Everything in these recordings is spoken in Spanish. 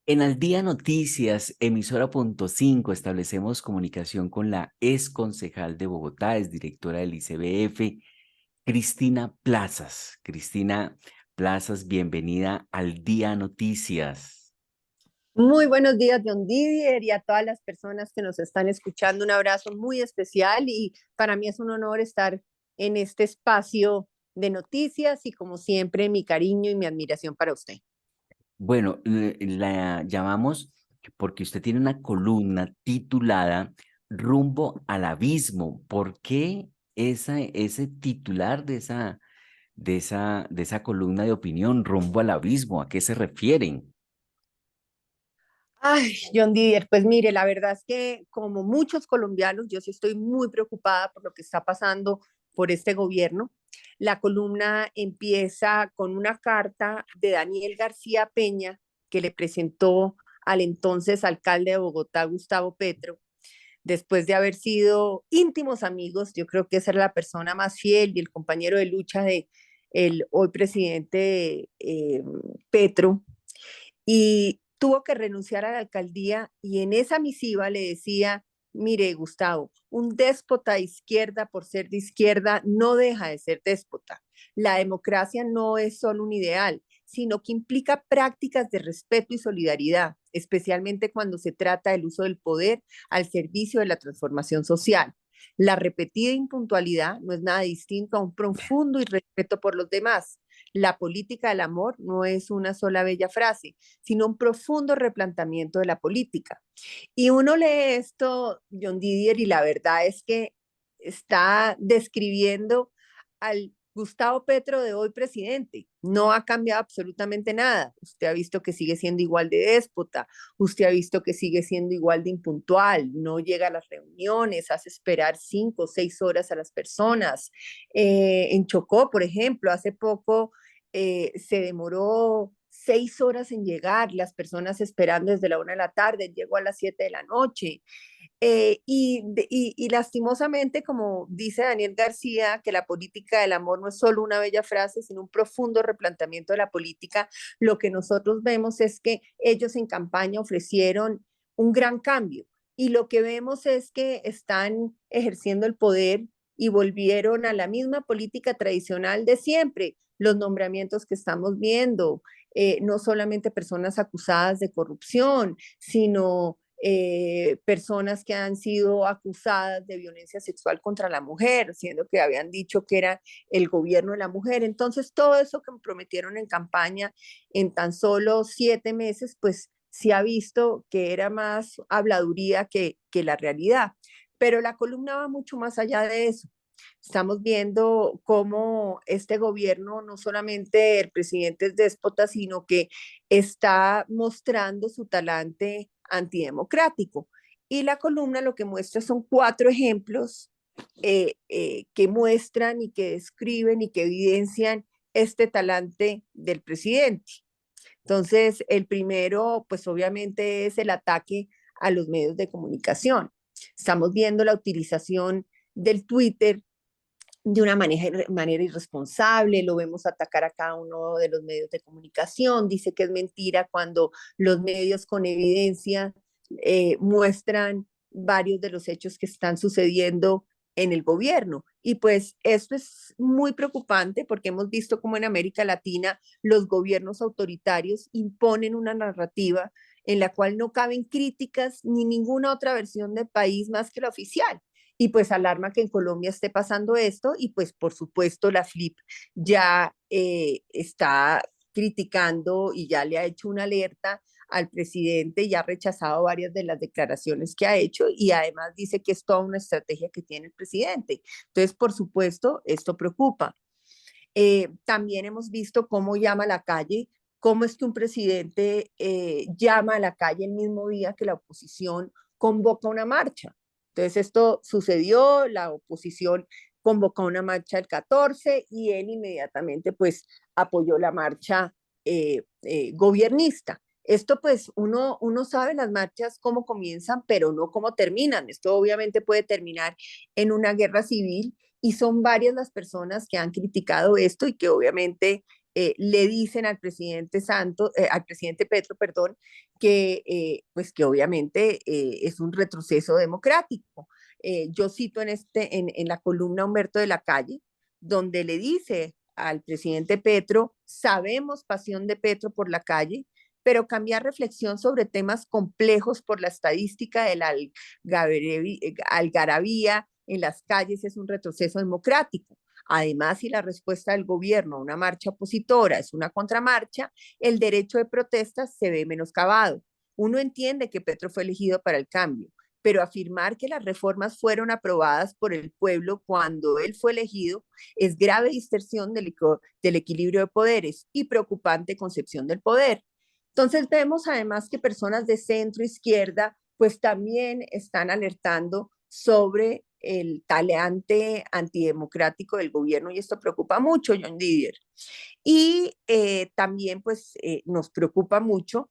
En Al Día Noticias, emisora.5, establecemos comunicación con la ex concejal de Bogotá, es directora del ICBF, Cristina Plazas. Cristina Plazas, bienvenida al Día Noticias. Muy buenos días, John Didier, y a todas las personas que nos están escuchando. Un abrazo muy especial y para mí es un honor estar en este espacio de noticias y como siempre mi cariño y mi admiración para usted. Bueno, la llamamos porque usted tiene una columna titulada Rumbo al Abismo. ¿Por qué ese titular de esa columna de opinión, Rumbo al Abismo? ¿A qué se refieren? Ay, John Didier, pues mire, la verdad es que como muchos colombianos, yo sí estoy muy preocupada por lo que está pasando por este gobierno. La columna empieza con una carta de Daniel García Peña que le presentó al entonces alcalde de Bogotá, Gustavo Petro, después de haber sido íntimos amigos. Yo creo que esa era la persona más fiel y el compañero de lucha de el hoy presidente Petro, y tuvo que renunciar a la alcaldía y en esa misiva le decía: mire, Gustavo, un déspota de izquierda por ser de izquierda no deja de ser déspota. La democracia no es solo un ideal, sino que implica prácticas de respeto y solidaridad, especialmente cuando se trata del uso del poder al servicio de la transformación social. La repetida impuntualidad no es nada distinto a un profundo irrespeto por los demás. La política del amor no es una sola bella frase, sino un profundo replanteamiento de la política. Y uno lee esto, John Didier, y la verdad es que está describiendo al Gustavo Petro de hoy presidente. No ha cambiado absolutamente nada. Usted ha visto que sigue siendo igual de déspota, usted ha visto que sigue siendo igual de impuntual, no llega a las reuniones, hace esperar 5 o 6 horas a las personas. En Chocó, por ejemplo, hace poco se demoró 6 horas en llegar, las personas esperando desde la 1 de la tarde, llegó a las 7 de la noche. Y lastimosamente, como dice Daniel García, que la política del amor no es solo una bella frase, sino un profundo replanteamiento de la política. Lo que nosotros vemos es que ellos en campaña ofrecieron un gran cambio y lo que vemos es que están ejerciendo el poder y volvieron a la misma política tradicional de siempre. Los nombramientos que estamos viendo, no solamente personas acusadas de corrupción, sino personas que han sido acusadas de violencia sexual contra la mujer, siendo que habían dicho que era el gobierno de la mujer. Entonces, todo eso que prometieron en campaña en tan solo 7 meses, pues se ha visto que era más habladuría que la realidad. Pero la columna va mucho más allá de eso. Estamos viendo cómo este gobierno, no solamente el presidente es déspota, sino que está mostrando su talante antidemocrático. Y la columna lo que muestra son 4 ejemplos que muestran y que describen y que evidencian este talante del presidente. Entonces, el primero, pues obviamente es el ataque a los medios de comunicación. Estamos viendo la utilización del Twitter de una manera irresponsable, lo vemos atacar a cada uno de los medios de comunicación, dice que es mentira cuando los medios con evidencia muestran varios de los hechos que están sucediendo en el gobierno. Y pues esto es muy preocupante porque hemos visto cómo en América Latina los gobiernos autoritarios imponen una narrativa en la cual no caben críticas ni ninguna otra versión del país más que la oficial. Y pues alarma que en Colombia esté pasando esto y pues por supuesto la FLIP ya está criticando y ya le ha hecho una alerta al presidente y ha rechazado varias de las declaraciones que ha hecho y además dice que es toda una estrategia que tiene el presidente. Entonces, por supuesto, esto preocupa. También hemos visto cómo llama a la calle, cómo es que un presidente llama a la calle el mismo día que la oposición convoca una marcha. Entonces esto sucedió, la oposición convocó una marcha el 14 y él inmediatamente pues apoyó la marcha gobiernista. Esto pues uno sabe las marchas cómo comienzan, pero no cómo terminan. Esto obviamente puede terminar en una guerra civil y son varias las personas que han criticado esto y que obviamente le dicen al presidente Santos, al presidente Petro, perdón, pues que obviamente es un retroceso democrático. Yo cito en la columna Humberto de la Calle, donde le dice al presidente Petro: sabemos pasión de Petro por la calle, pero cambiar reflexión sobre temas complejos por la estadística de la algarabía en las calles es un retroceso democrático. Además, si la respuesta del gobierno a una marcha opositora es una contramarcha, el derecho de protesta se ve menoscabado. Uno entiende que Petro fue elegido para el cambio, pero afirmar que las reformas fueron aprobadas por el pueblo cuando él fue elegido es grave distorsión del equilibrio de poderes y preocupante concepción del poder. Entonces vemos además que personas de centro izquierda pues también están alertando sobre el talante antidemocrático del gobierno y esto preocupa mucho, John Didier. Y también pues nos preocupa mucho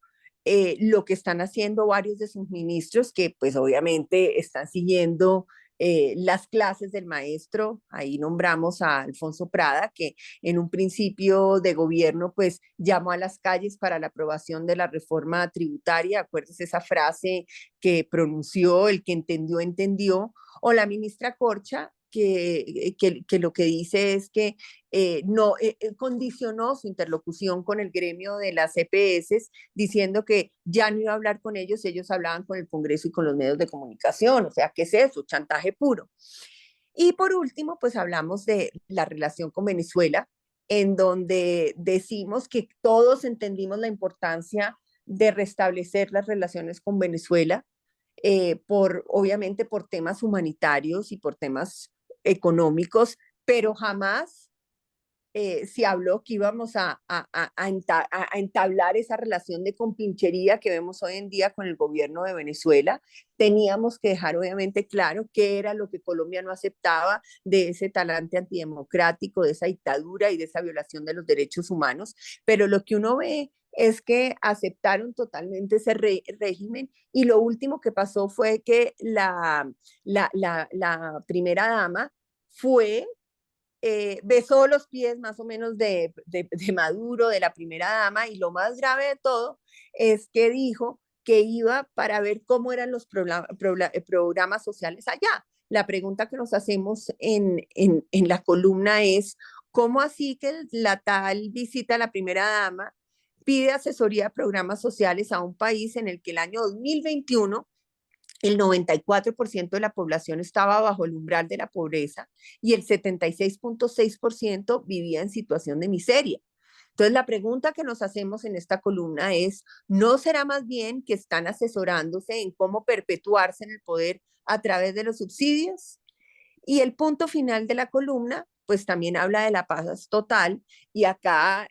lo que están haciendo varios de sus ministros que pues obviamente están siguiendo las clases del maestro. Ahí nombramos a Alfonso Prada, que en un principio de gobierno pues llamó a las calles para la aprobación de la reforma tributaria. Acuérdese esa frase que pronunció: el que entendió, entendió. O la ministra Corcha, que lo que dice es que no condicionó su interlocución con el gremio de las EPS diciendo que ya no iba a hablar con ellos, ellos hablaban con el Congreso y con los medios de comunicación. O sea, ¿qué es eso? Chantaje puro. Y por último, pues hablamos de la relación con Venezuela, en donde decimos que todos entendimos la importancia de restablecer las relaciones con Venezuela, obviamente por temas humanitarios y por temas económicos, pero jamás se habló que íbamos a entablar esa relación de compinchería que vemos hoy en día con el gobierno de Venezuela. Teníamos que dejar obviamente claro qué era lo que Colombia no aceptaba de ese talante antidemocrático, de esa dictadura y de esa violación de los derechos humanos, pero lo que uno ve es que aceptaron totalmente ese régimen y lo último que pasó fue que la primera dama fue besó los pies más o menos de Maduro, de la primera dama, y lo más grave de todo es que dijo que iba para ver cómo eran los programas sociales allá. La pregunta que nos hacemos en la columna es: ¿cómo así que la tal visita a la primera dama pide asesoría de programas sociales a un país en el que el año 2021 el 94% de la población estaba bajo el umbral de la pobreza y el 76.6% vivía en situación de miseria? Entonces, la pregunta que nos hacemos en esta columna es: ¿no será más bien que están asesorándose en cómo perpetuarse en el poder a través de los subsidios? Y el punto final de la columna, pues también habla de la paz total. Y acá,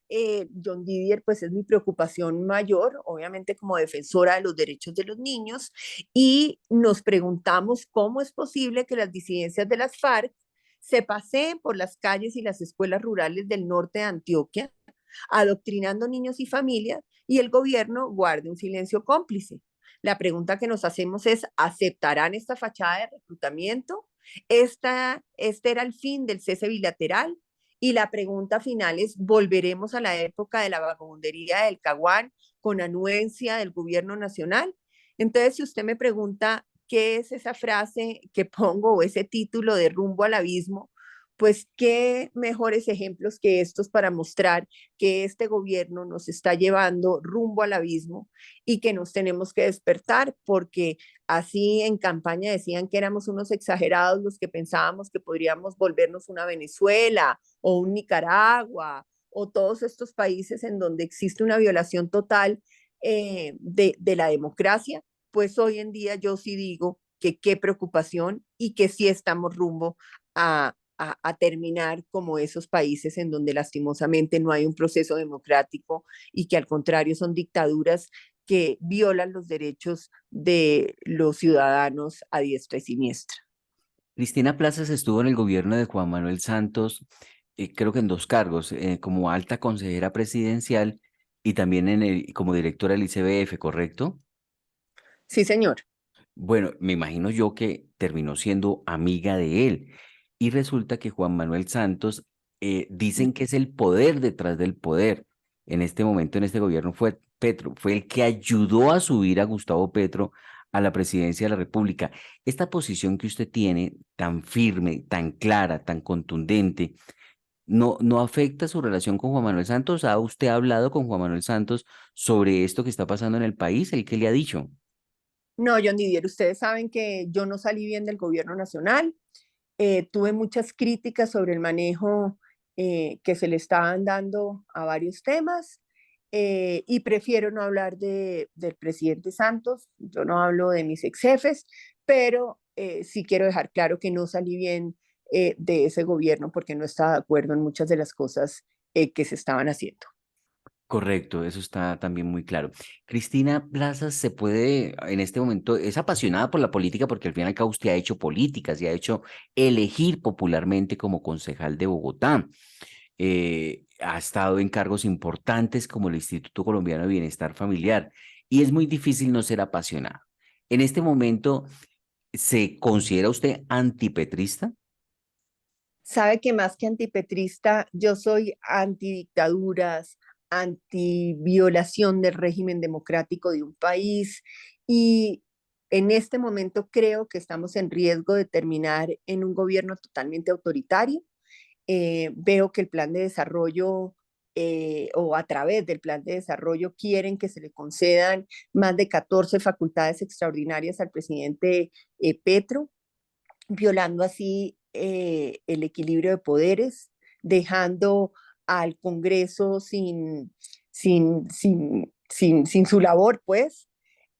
John Didier, pues es mi preocupación mayor, obviamente como defensora de los derechos de los niños. Y nos preguntamos cómo es posible que las disidencias de las FARC se paseen por las calles y las escuelas rurales del norte de Antioquia, adoctrinando niños y familias, y el gobierno guarde un silencio cómplice. La pregunta que nos hacemos es: ¿aceptarán esta fachada de reclutamiento? Este era el fin del cese bilateral. Y la pregunta final es: ¿volveremos a la época de la vagabundería del Caguán con anuencia del gobierno nacional? Entonces, si usted me pregunta qué es esa frase que pongo o ese título de Rumbo al Abismo, pues qué mejores ejemplos que estos para mostrar que este gobierno nos está llevando rumbo al abismo y que nos tenemos que despertar, porque así en campaña decían que éramos unos exagerados los que pensábamos que podríamos volvernos una Venezuela o un Nicaragua o todos estos países en donde existe una violación total de la democracia. Pues hoy en día yo sí digo que qué preocupación y que sí estamos rumbo a terminar como esos países en donde lastimosamente no hay un proceso democrático y que al contrario son dictaduras que violan los derechos de los ciudadanos a diestra y siniestra. Cristina Plazas estuvo en el gobierno de Juan Manuel Santos, creo que en dos cargos, como alta consejera presidencial y también como directora del ICBF, ¿correcto? Sí, señor. Bueno, me imagino yo que terminó siendo amiga de él. Y resulta que Juan Manuel Santos dicen que es el poder detrás del poder. En este momento, en este gobierno, fue Petro, fue el que ayudó a subir a Gustavo Petro a la presidencia de la República. Esta posición que usted tiene, tan firme, tan clara, tan contundente, ¿no afecta su relación con Juan Manuel Santos? ¿Ha usted hablado con Juan Manuel Santos sobre esto que está pasando en el país? ¿El que le ha dicho? No, John Didier, ustedes saben que yo no salí bien del gobierno nacional. Tuve muchas críticas sobre el manejo que se le estaban dando a varios temas y prefiero no hablar del presidente Santos. Yo no hablo de mis ex jefes, pero sí quiero dejar claro que no salí bien de ese gobierno porque no estaba de acuerdo en muchas de las cosas que se estaban haciendo. Correcto, eso está también muy claro. Cristina Plazas se puede, en este momento, es apasionada por la política porque al fin y al cabo usted ha hecho políticas y ha hecho elegir popularmente como concejal de Bogotá. Ha estado en cargos importantes como el Instituto Colombiano de Bienestar Familiar y es muy difícil no ser apasionada. En este momento, ¿se considera usted antipetrista? Sabe que más que antipetrista, yo soy antidictaduras, antiviolación del régimen democrático de un país y en este momento creo que estamos en riesgo de terminar en un gobierno totalmente autoritario. Veo que el plan de desarrollo o a través del plan de desarrollo quieren que se le concedan más de 14 facultades extraordinarias al presidente Petro, violando así el equilibrio de poderes, dejando al Congreso sin su labor, pues.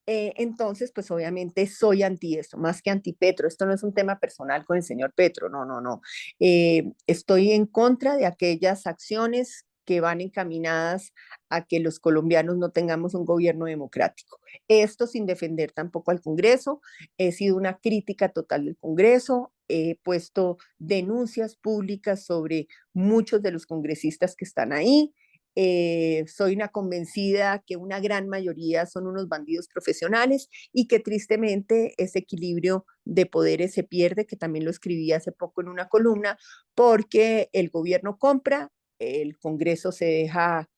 Entonces, pues obviamente soy anti esto, más que anti Petro. Esto no es un tema personal con el señor Petro, no, no, no. Estoy en contra de aquellas acciones que van encaminadas a que los colombianos no tengamos un gobierno democrático. Esto sin defender tampoco al Congreso. He sido una crítica total del Congreso. He puesto denuncias públicas sobre muchos de los congresistas que están ahí. Soy una convencida que una gran mayoría son unos bandidos profesionales y que tristemente ese equilibrio de poderes se pierde, que también lo escribí hace poco en una columna, porque el gobierno compra, el Congreso eh, se deja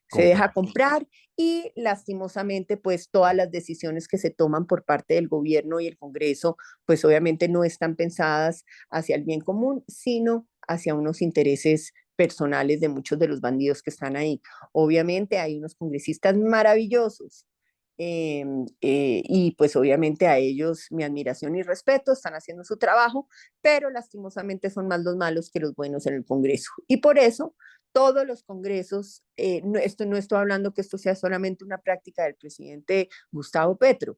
Comprar. comprar y lastimosamente pues todas las decisiones que se toman por parte del gobierno y el Congreso pues obviamente no están pensadas hacia el bien común, sino hacia unos intereses personales de muchos de los bandidos que están ahí. Obviamente hay unos congresistas maravillosos y pues obviamente a ellos mi admiración y respeto, están haciendo su trabajo, pero lastimosamente son más los malos que los buenos en el Congreso. Y por eso todos los congresos, no estoy hablando que esto sea solamente una práctica del presidente Gustavo Petro,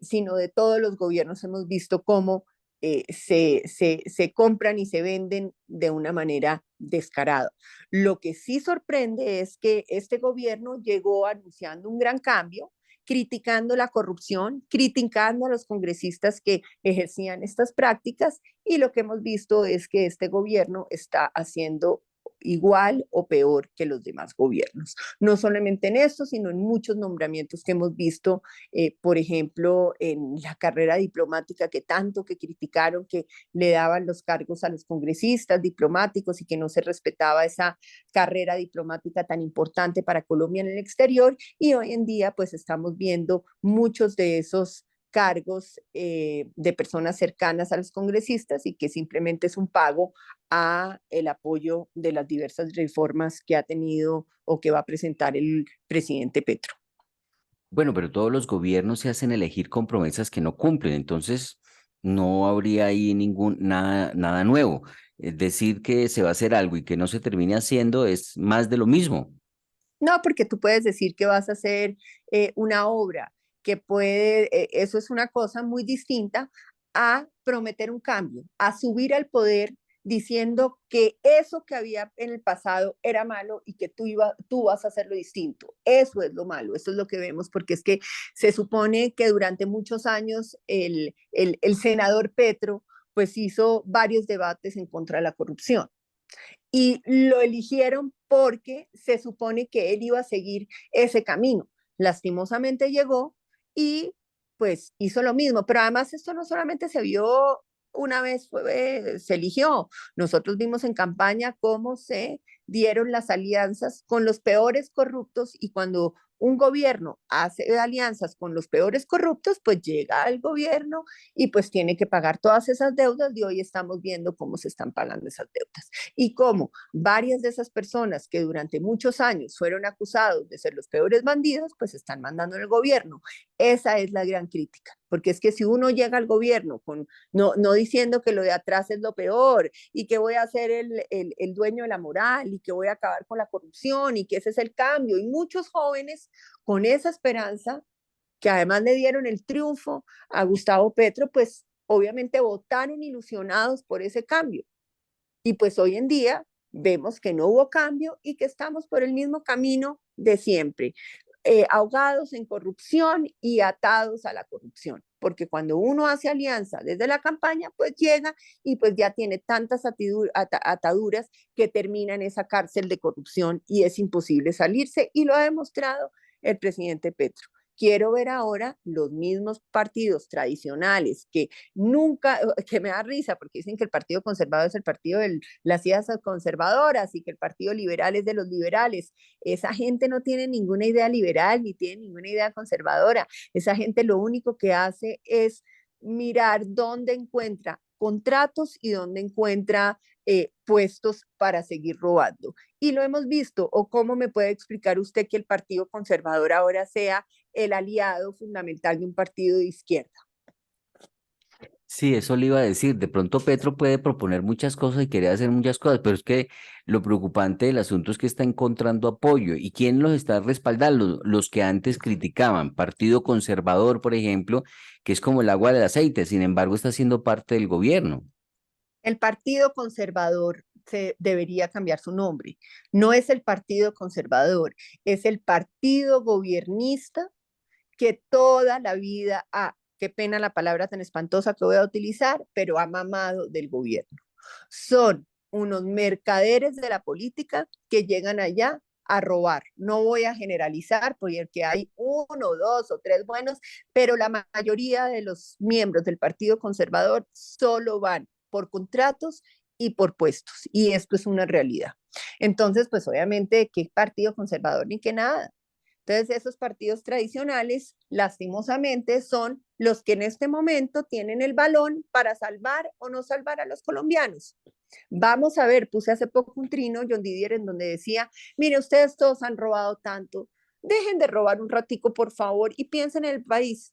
sino de todos los gobiernos hemos visto cómo se compran y se venden de una manera descarada. Lo que sí sorprende es que este gobierno llegó anunciando un gran cambio, criticando la corrupción, criticando a los congresistas que ejercían estas prácticas y lo que hemos visto es que este gobierno está haciendo igual o peor que los demás gobiernos. No solamente en esto, sino en muchos nombramientos que hemos visto, por ejemplo, en la carrera diplomática que tanto que criticaron, que le daban los cargos a los congresistas diplomáticos y que no se respetaba esa carrera diplomática tan importante para Colombia en el exterior. Y hoy en día, pues estamos viendo muchos de esos cargos de personas cercanas a los congresistas y que simplemente es un pago a el apoyo de las diversas reformas que ha tenido o que va a presentar el presidente Petro. Bueno, pero todos los gobiernos se hacen elegir con promesas que no cumplen, entonces no habría ahí nada nuevo. Es decir, que se va a hacer algo y que no se termine haciendo es más de lo mismo. No, porque tú puedes decir que vas a hacer una obra que eso es una cosa muy distinta a prometer un cambio, a subir al poder diciendo que eso que había en el pasado era malo y que tú vas a hacerlo distinto. Eso es lo malo, eso es lo que vemos, porque es que se supone que durante muchos años el senador Petro pues hizo varios debates en contra de la corrupción y lo eligieron porque se supone que él iba a seguir ese camino. Lastimosamente llegó y pues hizo lo mismo, pero además esto no solamente se vio una vez se eligió. Nosotros vimos en campaña cómo se dieron las alianzas con los peores corruptos y cuando un gobierno hace alianzas con los peores corruptos, pues llega al gobierno y pues tiene que pagar todas esas deudas y hoy estamos viendo cómo se están pagando esas deudas y cómo varias de esas personas que durante muchos años fueron acusados de ser los peores bandidos, pues están mandando en el gobierno. Esa es la gran crítica, porque es que si uno llega al gobierno con no diciendo que lo de atrás es lo peor y que voy a ser el dueño de la moral y que voy a acabar con la corrupción y que ese es el cambio. Y muchos jóvenes con esa esperanza, que además le dieron el triunfo a Gustavo Petro, pues obviamente votaron ilusionados por ese cambio. Y pues hoy en día vemos que no hubo cambio y que estamos por el mismo camino de siempre, ahogados en corrupción y atados a la corrupción. Porque cuando uno hace alianza desde la campaña, pues llega y pues ya tiene tantas ataduras que termina en esa cárcel de corrupción y es imposible salirse y lo ha demostrado el presidente Petro. Quiero ver ahora los mismos partidos tradicionales que nunca, que me da risa porque dicen que el Partido Conservador es el partido de las ideas conservadoras y que el Partido Liberal es de los liberales. Esa gente no tiene ninguna idea liberal ni tiene ninguna idea conservadora. Esa gente lo único que hace es mirar dónde encuentra contratos y dónde encuentra puestos para seguir robando. Y lo hemos visto, o cómo me puede explicar usted que el Partido Conservador ahora sea el aliado fundamental de un partido de izquierda. Sí, eso le iba a decir. De pronto Petro puede proponer muchas cosas y querer hacer muchas cosas, pero es que lo preocupante del asunto es que está encontrando apoyo. ¿Y quién los está respaldando? Los que antes criticaban. Partido Conservador, por ejemplo, que es como el agua del aceite, sin embargo, está siendo parte del gobierno. El Partido Conservador debería cambiar su nombre. No es el Partido Conservador, es el partido gobiernista que toda la vida ha, qué pena la palabra tan espantosa que voy a utilizar, pero ha mamado del gobierno. Son unos mercaderes de la política que llegan allá a robar. No voy a generalizar porque hay uno, dos o tres buenos, pero la mayoría de los miembros del Partido Conservador solo van por contratos y por puestos. Y esto es una realidad. Entonces, pues obviamente, ¿qué partido conservador ni qué nada? Entonces, esos partidos tradicionales, lastimosamente, son los que en este momento tienen el balón para salvar o no salvar a los colombianos. Vamos a ver, puse hace poco un trino, John Didier, en donde decía, mire, ustedes todos han robado tanto, dejen de robar un ratico, por favor, y piensen en el país.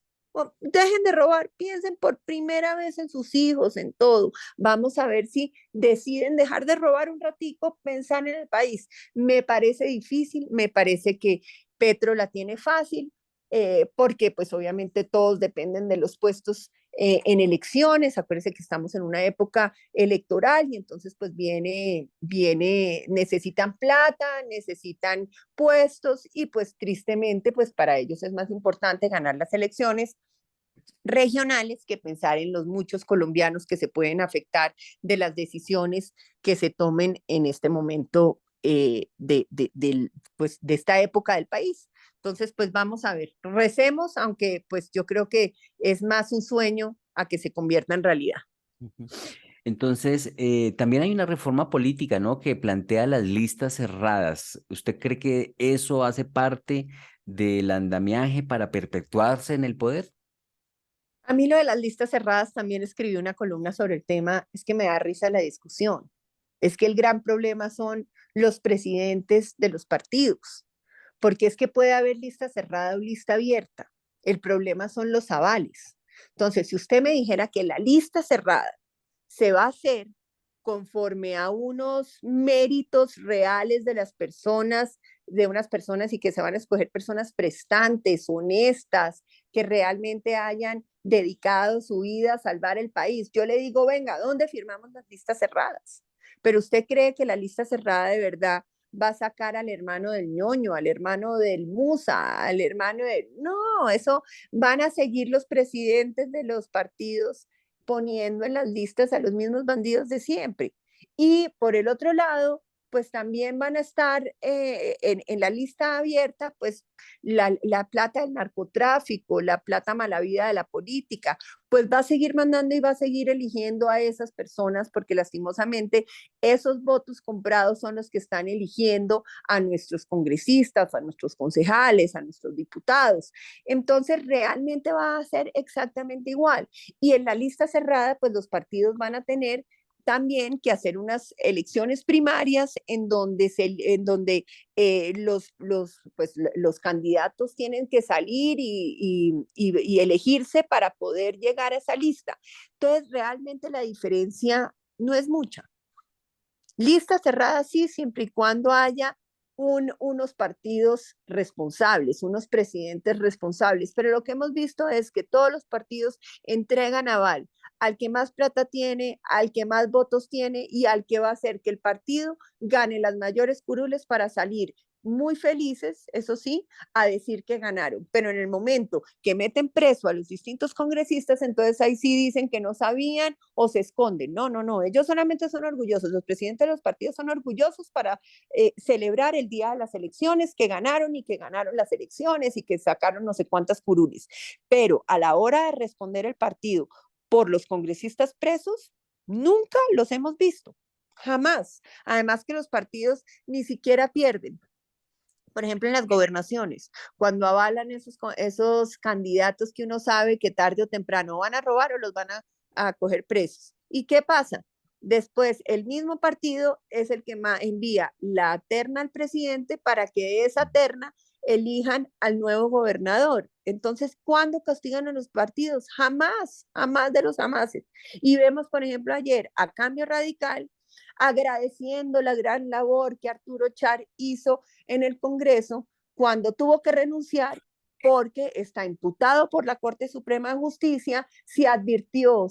Dejen de robar, piensen por primera vez en sus hijos, en todo. Vamos a ver si deciden dejar de robar un ratico, pensar en el país. Me parece difícil, me parece que Petro la tiene fácil, porque pues obviamente todos dependen de los puestos en elecciones. Acuérdense que estamos en una época electoral y entonces pues necesitan plata, necesitan puestos y pues tristemente pues para ellos es más importante ganar las elecciones regionales que pensar en los muchos colombianos que se pueden afectar de las decisiones que se tomen en este momento pues, de esta época del país. Entonces, pues vamos a ver, recemos, aunque pues yo creo que es más un sueño a que se convierta en realidad. Ujú. Entonces, también hay una reforma política, ¿no? Que plantea las listas cerradas. ¿Usted cree que eso hace parte del andamiaje para perpetuarse en el poder? A mí lo de las listas cerradas también escribí una columna sobre el tema, es que me da risa la discusión. Es que el gran problema son los presidentes de los partidos, porque es que puede haber lista cerrada o lista abierta. El problema son los avales. Entonces, si usted me dijera que la lista cerrada se va a hacer conforme a unos méritos reales de las personas, de unas personas y que se van a escoger personas prestantes, honestas, que realmente hayan dedicado su vida a salvar el país. Yo le digo, venga, ¿dónde firmamos las listas cerradas? Pero usted cree que la lista cerrada de verdad va a sacar al hermano del ñoño, al hermano del Musa, al hermano de... No, eso van a seguir los presidentes de los partidos poniendo en las listas a los mismos bandidos de siempre. Y por el otro lado, pues también van a estar en la lista abierta, pues la plata del narcotráfico, la plata mala vida de la política, pues va a seguir mandando y va a seguir eligiendo a esas personas porque lastimosamente esos votos comprados son los que están eligiendo a nuestros congresistas, a nuestros concejales, a nuestros diputados. Entonces realmente va a ser exactamente igual. Y en la lista cerrada, pues los partidos van a tener también que hacer unas elecciones primarias en donde pues, los candidatos tienen que salir y elegirse para poder llegar a esa lista. Entonces, realmente la diferencia no es mucha. Lista cerrada sí, siempre y cuando haya unos partidos responsables, unos presidentes responsables, pero lo que hemos visto es que todos los partidos entregan aval al que más plata tiene, al que más votos tiene y al que va a hacer que el partido gane las mayores curules para salir muy felices, eso sí, a decir que ganaron. Pero en el momento que meten preso a los distintos congresistas, entonces ahí sí dicen que no sabían o se esconden. No, no, no, ellos solamente son orgullosos. Los presidentes de los partidos son orgullosos para celebrar el día de las elecciones, que ganaron y que ganaron las elecciones y que sacaron no sé cuántas curules. Pero a la hora de responder el partido por los congresistas presos, nunca los hemos visto. Jamás. Además que los partidos ni siquiera pierden. Por ejemplo, en las gobernaciones, cuando avalan esos candidatos que uno sabe que tarde o temprano van a robar o los van a coger presos. ¿Y qué pasa? Después, el mismo partido es el que envía la terna al presidente para que de esa terna elijan al nuevo gobernador. Entonces, ¿cuándo castigan a los partidos? Jamás, jamás de los jamases. Y vemos, por ejemplo, ayer a Cambio Radical agradeciendo la gran labor que Arturo Char hizo en el Congreso cuando tuvo que renunciar porque está imputado por la Corte Suprema de Justicia, se advirtió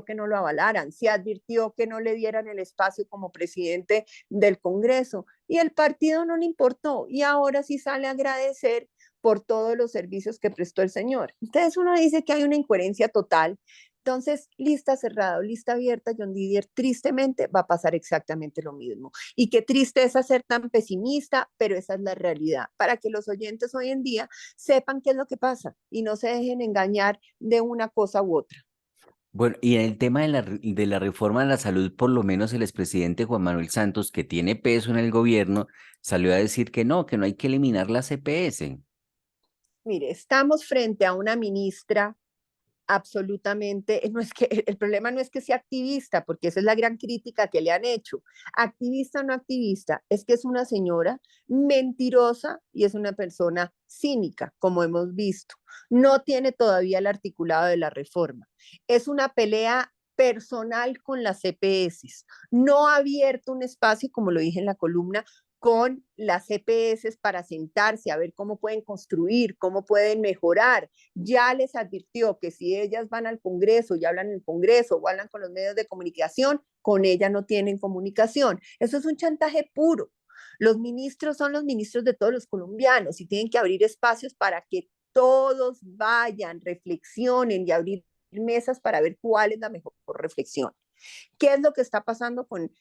que no lo avalaran, se advirtió que no le dieran el espacio como presidente del Congreso y el partido no le importó y ahora sí sale a agradecer por todos los servicios que prestó el señor. Entonces uno dice que hay una incoherencia total. Entonces, lista cerrada o lista abierta, John Didier, tristemente va a pasar exactamente lo mismo. Y qué tristeza ser tan pesimista, pero esa es la realidad, para que los oyentes hoy en día sepan qué es lo que pasa y no se dejen engañar de una cosa u otra. Bueno, y en el tema de la reforma a la salud, por lo menos el expresidente Juan Manuel Santos, que tiene peso en el gobierno, salió a decir que no hay que eliminar la CPS. Mire, estamos frente a una ministra absolutamente, no es que el problema no es que sea activista, porque esa es la gran crítica que le han hecho. Activista o no activista, es que es una señora mentirosa y es una persona cínica, como hemos visto. No tiene todavía el articulado de la reforma. Es una pelea personal con las CPS. No ha abierto un espacio, como lo dije en la columna, con las CPS para sentarse a ver cómo pueden construir, cómo pueden mejorar. Ya les advirtió que si ellas van al Congreso y hablan en el Congreso o hablan con los medios de comunicación, con ella no tienen comunicación. Eso es un chantaje puro. Los ministros son los ministros de todos los colombianos y tienen que abrir espacios para que todos vayan, reflexionen y abrir mesas para ver cuál es la mejor reflexión. ¿Qué es lo que está pasando con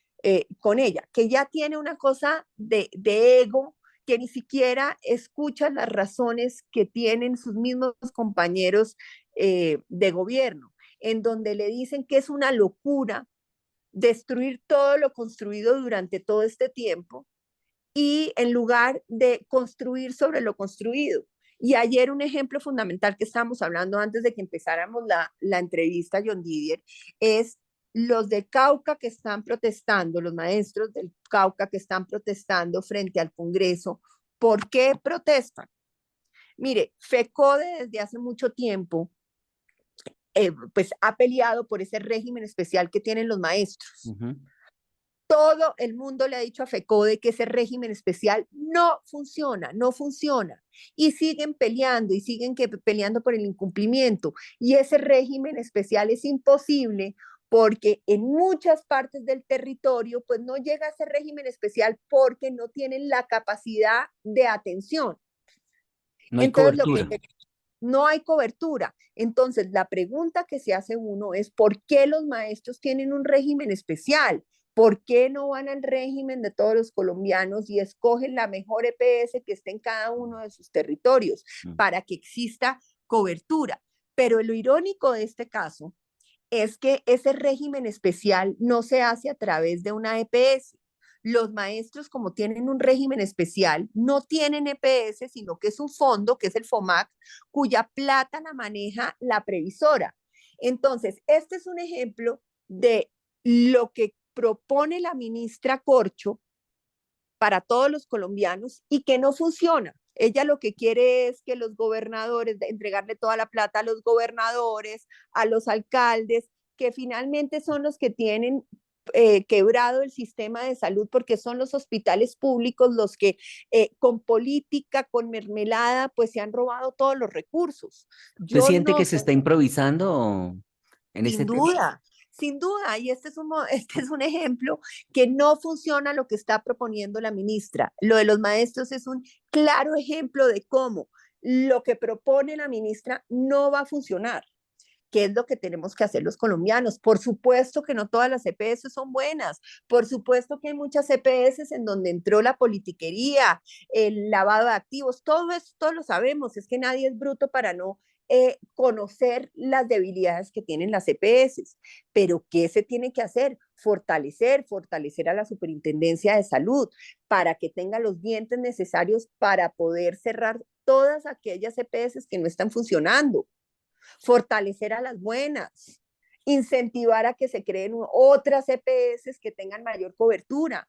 ella? Que ya tiene una cosa de ego, que ni siquiera escucha las razones que tienen sus mismos compañeros de gobierno, en donde le dicen que es una locura destruir todo lo construido durante todo este tiempo y en lugar de construir sobre lo construido. Y ayer un ejemplo fundamental que estábamos hablando antes de que empezáramos la entrevista, John Didier, es los de Cauca que están protestando, los maestros del Cauca que están protestando frente al Congreso. ¿Por qué protestan? Mire, FECODE desde hace mucho tiempo pues ha peleado por ese régimen especial que tienen los maestros. Todo el mundo le ha dicho a FECODE que ese régimen especial no funciona, no funciona. Y siguen peleando y siguen peleando por el incumplimiento. Y ese régimen especial es imposible porque en muchas partes del territorio pues no llega ese régimen especial porque no tienen la capacidad de atención. No hay Entonces, cobertura. no hay cobertura. Entonces, la pregunta que se hace uno es, ¿por qué los maestros tienen un régimen especial? ¿Por qué no van al régimen de todos los colombianos y escogen la mejor EPS que esté en cada uno de sus territorios Mm. para que exista cobertura? Pero lo irónico de este caso es que ese régimen especial no se hace a través de una EPS. Los maestros, como tienen un régimen especial, no tienen EPS, sino que es un fondo, que es el FOMAC, cuya plata la maneja la previsora. Entonces, este es un ejemplo de lo que propone la ministra Corcho para todos los colombianos y que no funciona. Ella lo que quiere es que los gobernadores, entregarle toda la plata a los gobernadores, a los alcaldes, que finalmente son los que tienen quebrado el sistema de salud porque son los hospitales públicos los que con política, con mermelada, pues se han robado todos los recursos. ¿Usted Yo siente no que se soy está improvisando en este sin tema? duda, sin duda, y este es un ejemplo que no funciona lo que está proponiendo la ministra. Lo de los maestros es un claro ejemplo de cómo lo que propone la ministra no va a funcionar. ¿Qué es lo que tenemos que hacer los colombianos? Por supuesto que no todas las EPS son buenas, por supuesto que hay muchas EPS en donde entró la politiquería, el lavado de activos, todo eso, todos lo sabemos, es que nadie es bruto para no conocer las debilidades que tienen las EPS, pero ¿qué se tiene que hacer? Fortalecer a la Superintendencia de Salud para que tenga los dientes necesarios para poder cerrar todas aquellas EPS que no están funcionando, fortalecer a las buenas, incentivar a que se creen otras EPS que tengan mayor cobertura.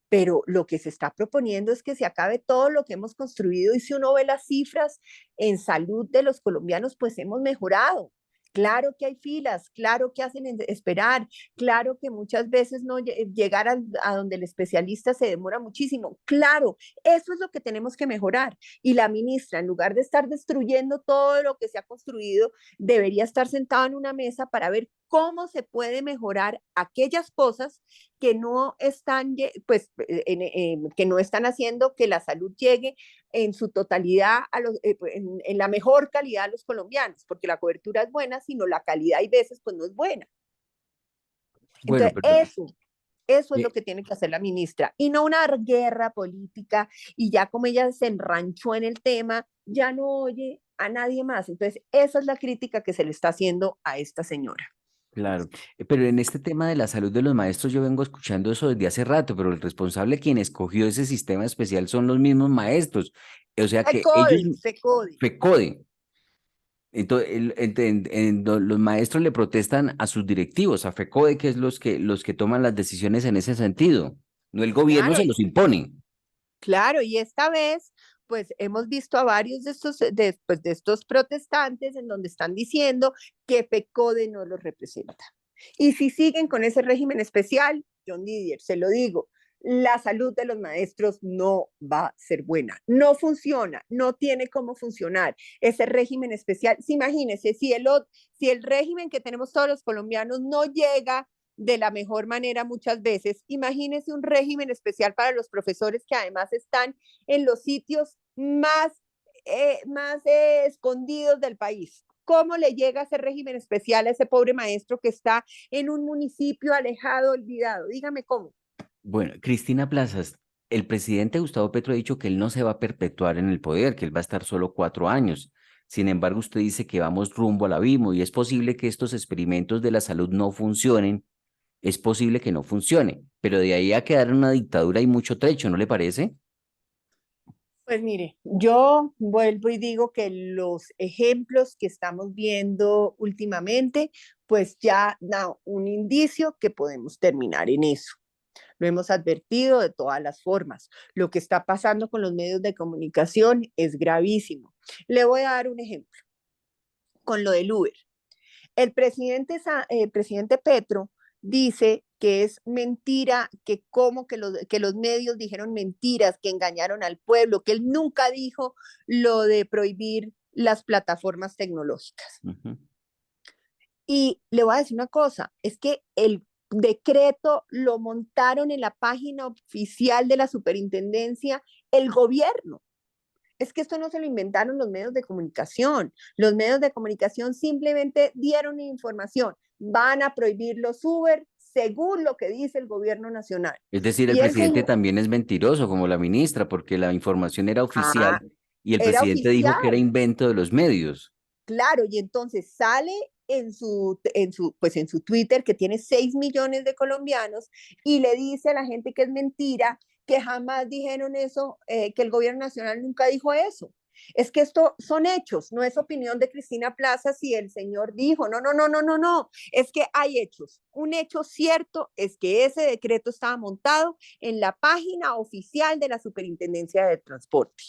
Pero lo que se está proponiendo es que se acabe todo lo que hemos construido y si uno ve las cifras en salud de los colombianos, pues hemos mejorado. Claro que hay filas, claro que hacen esperar, claro que muchas veces no llegar a donde el especialista se demora muchísimo. Claro, eso es lo que tenemos que mejorar. Y la ministra, en lugar de estar destruyendo todo lo que se ha construido, debería estar sentada en una mesa para ver cómo se puede mejorar aquellas cosas que no están, pues, que no están haciendo que la salud llegue en su totalidad en la mejor calidad a los colombianos, porque la cobertura es buena, sino la calidad hay veces pues no es buena. Bueno, Entonces, pero eso es lo eh, que tiene que hacer la ministra y no una guerra política y ya como ella se enranchó en el tema, ya no oye a nadie más. Entonces, esa es la crítica que se le está haciendo a esta señora. claro, pero en este tema de la salud de los maestros yo vengo escuchando eso desde hace rato, pero el responsable quien escogió ese sistema especial son los mismos maestros, o sea que ellos, FECODE, FECODE. FECODE, entonces los maestros le protestan a sus directivos, a FECODE, que es los que toman las decisiones en ese sentido, no el gobierno Claro, se los impone. claro, y esta vez, pues hemos visto a varios pues, de estos protestantes en donde están diciendo que FECODE no los representa. Y si siguen con ese régimen especial, John Didier, se lo digo, la salud de los maestros no va a ser buena, no funciona, no tiene cómo funcionar ese régimen especial. Si imagínense, si el régimen que tenemos todos los colombianos no llega de la mejor manera muchas veces. Imagínense un régimen especial para los profesores que además están en los sitios más escondidos del país. ¿Cómo le llega ese régimen especial a ese pobre maestro que está en un municipio alejado, olvidado? Dígame cómo. Bueno, Cristina Plazas, el presidente Gustavo Petro ha dicho que él no se va a perpetuar en el poder, que él va a estar solo 4 años. Sin embargo, usted dice que vamos rumbo al abismo y es posible que estos experimentos de la salud no funcionen, es posible que no funcione, pero de ahí a quedar en una dictadura hay mucho trecho, ¿no le parece? Pues mire, yo vuelvo y digo que los ejemplos que estamos viendo últimamente, pues ya da un indicio que podemos terminar en eso. Lo hemos advertido de todas las formas. Lo que está pasando con los medios de comunicación es gravísimo. Le voy a dar un ejemplo con lo del Uber. El presidente Petro dice que es mentira, que como que los medios dijeron mentiras, que engañaron al pueblo, que él nunca dijo lo de prohibir las plataformas tecnológicas. Ujú. Y le voy a decir una cosa, es que el decreto lo montaron en la página oficial de la superintendencia el gobierno. Es que esto no se lo inventaron los medios de comunicación. Los medios de comunicación simplemente dieron información. Van a prohibir los Uber, según lo que dice el gobierno nacional. Es decir, el Y el presidente señor, también es mentiroso, como la ministra, porque la información era oficial ah, y el era presidente dijo que era oficial, invento de los medios. claro, y entonces sale pues en su Twitter, que tiene 6 millones de colombianos, y le dice a la gente que es mentira, que jamás dijeron eso, que el gobierno nacional nunca dijo eso. Es que esto son hechos, no es opinión de Cristina Plaza si el señor dijo, no, no, no, no, no, no, es que hay hechos. Un hecho cierto es que ese decreto estaba montado en la página oficial de la Superintendencia de Transporte.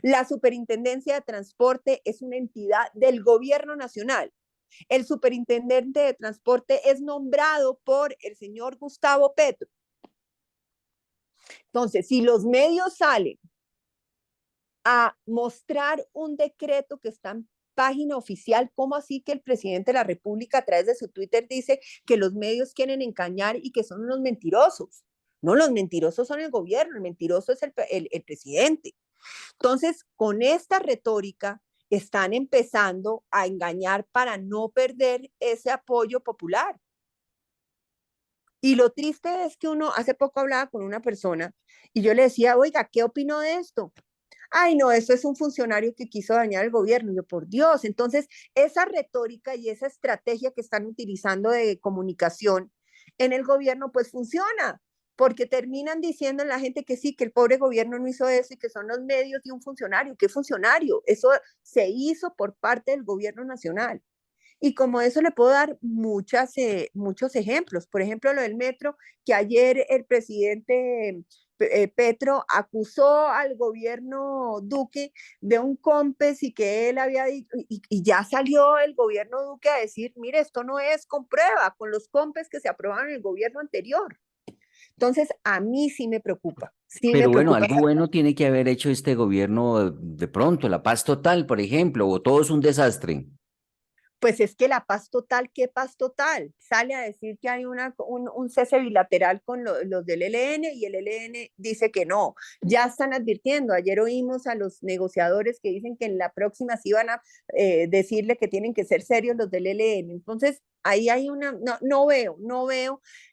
La Superintendencia de Transporte es una entidad del gobierno nacional. El superintendente de transporte es nombrado por el señor Gustavo Petro. Entonces, si los medios salen a mostrar un decreto que está en página oficial, ¿cómo así que el presidente de la República a través de su Twitter dice que los medios quieren engañar y que son unos mentirosos? No, los mentirosos son el gobierno, el mentiroso es el presidente. Entonces, con esta retórica están empezando a engañar para no perder ese apoyo popular. Y lo triste es que uno, hace poco hablaba con una persona y yo le decía, oiga, ¿qué opino de esto? Ay, no, eso es un funcionario que quiso dañar el gobierno. Y yo, por Dios, entonces esa retórica y esa estrategia que están utilizando de comunicación en el gobierno, pues funciona, porque terminan diciendo a la gente que sí, que el pobre gobierno no hizo eso y que son los medios de un funcionario. ¿Qué funcionario? Eso se hizo por parte del gobierno nacional. Y como eso le puedo dar muchos ejemplos. Por ejemplo, lo del metro, que ayer el presidente Petro acusó al gobierno Duque de un COMPES y que él había dicho, y ya salió el gobierno Duque a decir, mire, esto no es con prueba, con los COMPES que se aprobaron en el gobierno anterior. Entonces, a mí sí me Pero bueno, preocupa. algo bueno tiene que haber hecho este gobierno de pronto, la paz total, por ejemplo, o todo es un desastre. Pues es que la paz total, ¿qué paz total? Sale a decir que hay un cese bilateral con los del ELN y el ELN dice que no. Ya están advirtiendo. Ayer oímos a los negociadores que dicen que en la próxima sí van a decirle que tienen que ser serios los del ELN. Entonces, ahí hay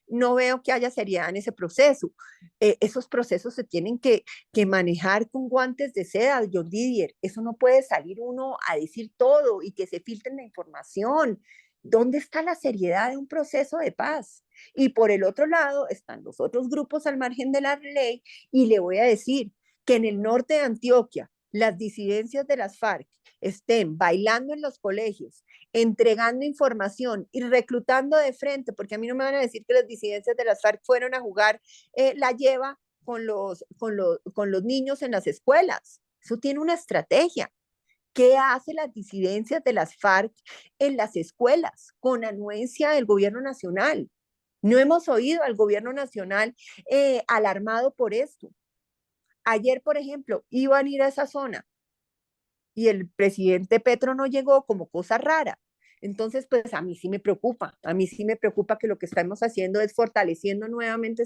no veo que haya seriedad en ese proceso. Esos procesos se tienen que manejar con guantes de seda, John Didier. Eso no puede salir uno a decir todo y que se filtre la información. ¿Dónde está la seriedad de un proceso de paz? Y por el otro lado están los otros grupos al margen de la ley y le voy a decir que en el norte de Antioquia las disidencias de las FARC estén bailando en los colegios, entregando información y reclutando de frente, porque a mí no me van a decir que las disidencias de las FARC fueron a jugar la lleva con los niños en las escuelas. Eso tiene una estrategia. ¿Qué hace las disidencias de las FARC en las escuelas con anuencia del gobierno nacional? No hemos oído al gobierno nacional alarmado por esto. Ayer, por ejemplo, iban a ir a esa zona y el presidente Petro no llegó como cosa rara. Entonces, pues a mí sí me preocupa que lo que estamos haciendo es fortaleciendo nuevamente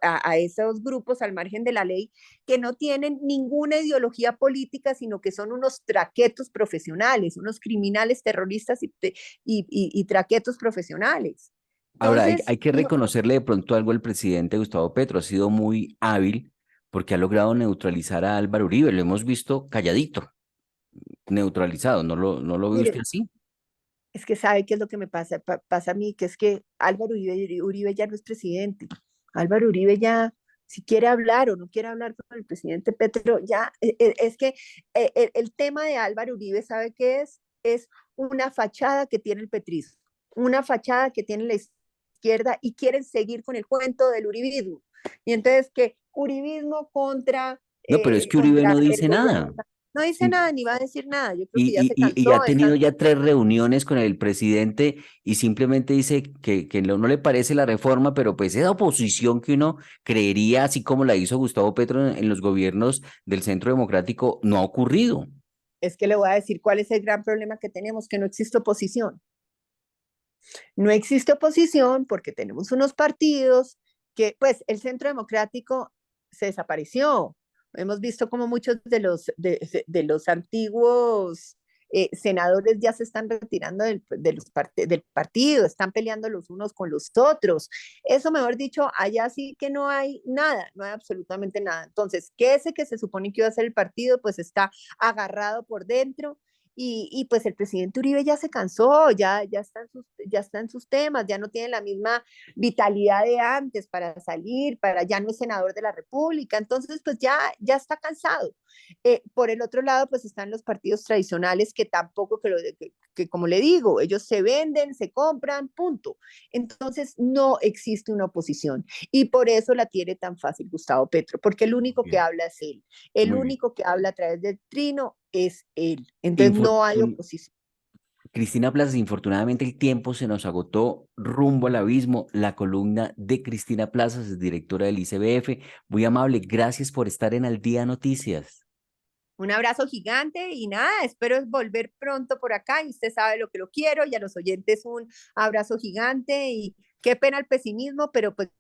a esos grupos al margen de la ley que no tienen ninguna ideología política, sino que son unos traquetos profesionales, unos criminales terroristas y traquetos profesionales. Ahora, Entonces, hay que no, reconocerle de pronto algo al presidente Gustavo Petro, ha sido muy hábil porque ha logrado neutralizar a Álvaro Uribe, lo hemos visto calladito, neutralizado, no lo ve usted mire, así? es que sabe qué es lo que me pasa a mí, que es que Álvaro Uribe ya no es presidente. Álvaro Uribe ya, si quiere hablar o no quiere hablar con el presidente Petro, ya, es que el tema de Álvaro Uribe, ¿sabe qué es? Es una fachada que tiene el petrismo, una fachada que tiene la izquierda y quieren seguir con el cuento del uribismo. Y entonces que uribismo No, pero es que Uribe contra no el dice gobierno. nada. No dice Y, nada, ni va a decir nada. Yo creo que ya se y ha cansó, tenido están. ya 3 reuniones con el presidente y simplemente dice que no le parece la reforma, pero pues esa oposición que uno creería, así como la hizo Gustavo Petro en los gobiernos del Centro Democrático, no ha ocurrido. Es que le voy a decir cuál es el gran problema que tenemos, que no existe oposición. No existe oposición porque tenemos unos partidos que, pues, el Centro Democrático se desapareció. Hemos visto como muchos de los antiguos senadores ya se están retirando del partido, están peleando los unos con los otros. Eso, mejor dicho, allá sí que no hay nada, no hay absolutamente nada. Entonces, que ese que se supone que iba a ser el partido, pues está agarrado por dentro. Pues el presidente Uribe ya se cansó, ya está en sus temas, ya no tiene la misma vitalidad de antes para salir, ya no es senador de la República, entonces pues ya está cansado. Por el otro lado, pues están los partidos tradicionales que tampoco, que como le digo, ellos se venden, se compran, punto. Entonces no existe una oposición y por eso la tiene tan fácil Gustavo Petro, porque el único que Bien, habla es él, el muy bien. único que habla a través del trino es él, entonces no hay Infortun- oposición. Cristina Plazas, infortunadamente el tiempo se nos agotó rumbo al abismo. La columna de Cristina Plazas, es directora del ICBF. Muy amable, gracias por estar en Al Día Noticias. Un abrazo gigante y nada, espero volver pronto por acá y usted sabe lo que lo quiero y a los oyentes un abrazo gigante y qué pena el pesimismo, pero pues